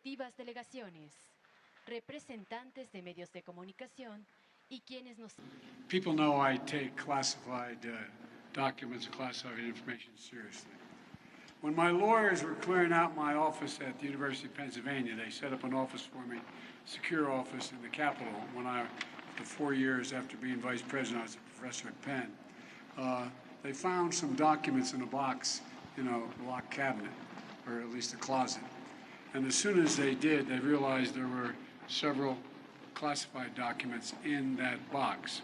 respectivas delegaciones, representantes de medios de comunicación y quienes nos... People know I take classified documents and classified information seriously. When my lawyers were clearing out my office at the University of Pennsylvania, they set up an office for me, secure office in the Capitol. When the 4 years after being vice president, I was a professor at Penn. They found some documents in a box, a locked cabinet, or at least a closet. And as soon as they did, they realized there were several classified documents in that box.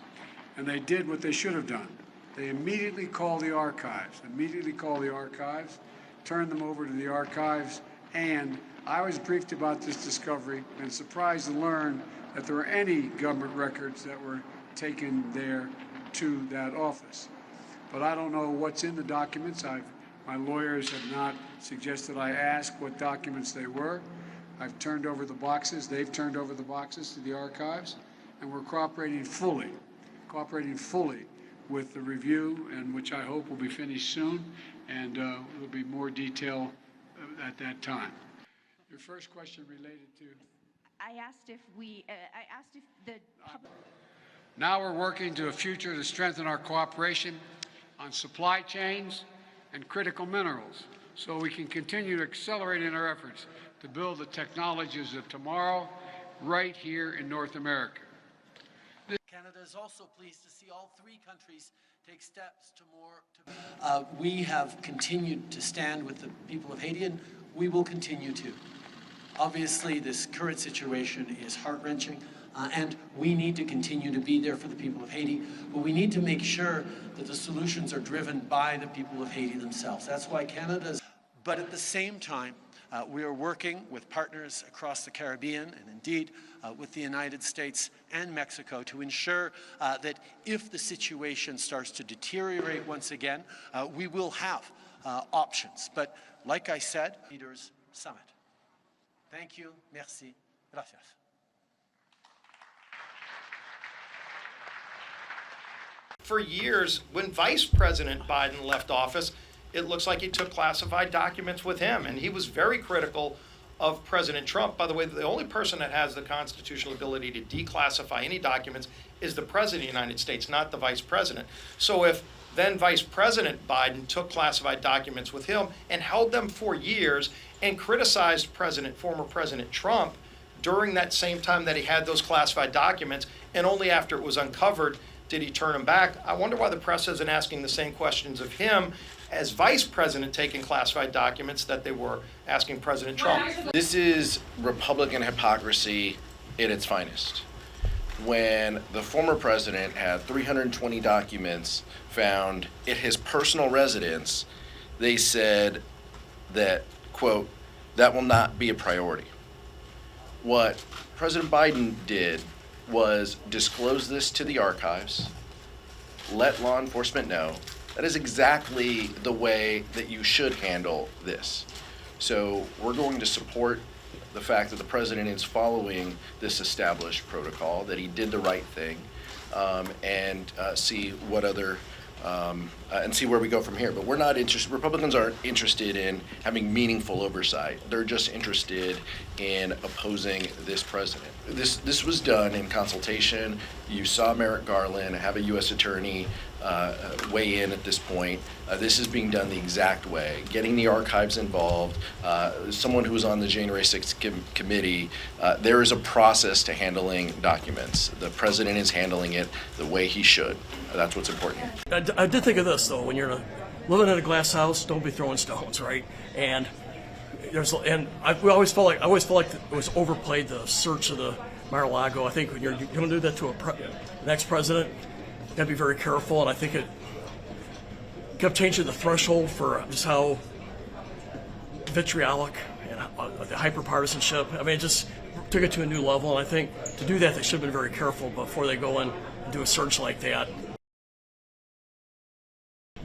And they did what they should have done. They immediately called the archives, turned them over to the archives, and I was briefed about this discovery and surprised to learn that there were any government records that were taken there to that office. But I don't know what's in the documents. My lawyers have not suggested I ask what documents they were. I've turned over the boxes, they've turned over the boxes to the archives, and we're cooperating fully with the review, and which I hope will be finished soon, and there'll be more detail at that time. Your first question related to? I asked if the public... Now we're working to a future to strengthen our cooperation on supply chains and critical minerals, so we can continue to accelerate in our efforts to build the technologies of tomorrow right here in North America. Canada is also pleased to see all three countries take steps to we have continued to stand with the people of Haiti, and we will continue to. Obviously, this current situation is heart-wrenching, and we need to continue to be there for the people of Haiti, but we need to make sure that the solutions are driven by the people of Haiti themselves. That's why Canada's... But at the same time, we are working with partners across the Caribbean and indeed with the United States and Mexico to ensure that if the situation starts to deteriorate once again, we will have options. But like I said, Leaders Summit. Thank you. Merci. Gracias. For years, when Vice President Biden left office, it looks like he took classified documents with him, and he was very critical of President Trump. By the way, the only person that has the constitutional ability to declassify any documents is the President of the United States, not the Vice President. So if then Vice President Biden took classified documents with him and held them for years and criticized former President Trump during that same time that he had those classified documents, and only after it was uncovered did he turn them back, I wonder why the press isn't asking the same questions of him as Vice President taking classified documents that they were asking President Trump. This is Republican hypocrisy at its finest. When the former president had 320 documents found at his personal residence, they said that, quote, that will not be a priority. What President Biden did was disclose this to the archives, let law enforcement know. That is exactly the way that you should handle this. So we're going to support the fact that the president is following this established protocol, that he did the right thing, and see what other and see where we go from here. But we're not interested. Republicans aren't interested in having meaningful oversight. They're just interested in opposing this president. This was done in consultation. You saw Merrick Garland have a U.S. attorney weigh in at this point. This is being done the exact way, getting the archives involved. Someone who was on the January 6th committee, there is a process to handling documents. The president is handling it the way he should. That's what's important. I did think of this, though. When you're living in a glass house, don't be throwing stones, right? And we always felt like it was overplayed, the search of the Mar-a-Lago. I think when you're going to do that to the next president, you got to be very careful. And I think it kept changing the threshold for just how vitriolic and the hyper-partisanship. I mean, it just took it to a new level. And I think to do that, they should have been very careful before they go in and do a search like that.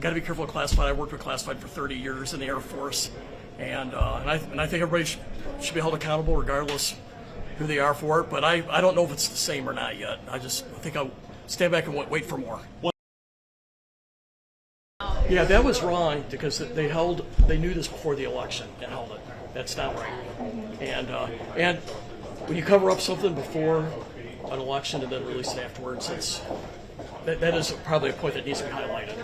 Got to be careful with classified. I worked with classified for 30 years in the Air Force, and I think everybody should be held accountable regardless who they are for it. But I don't know if it's the same or not yet. I think I'll stand back and wait for more. Yeah, that was wrong because they knew this before the election and held it. That's not right. And when you cover up something before an election and then release it afterwards, that is probably a point that needs to be highlighted.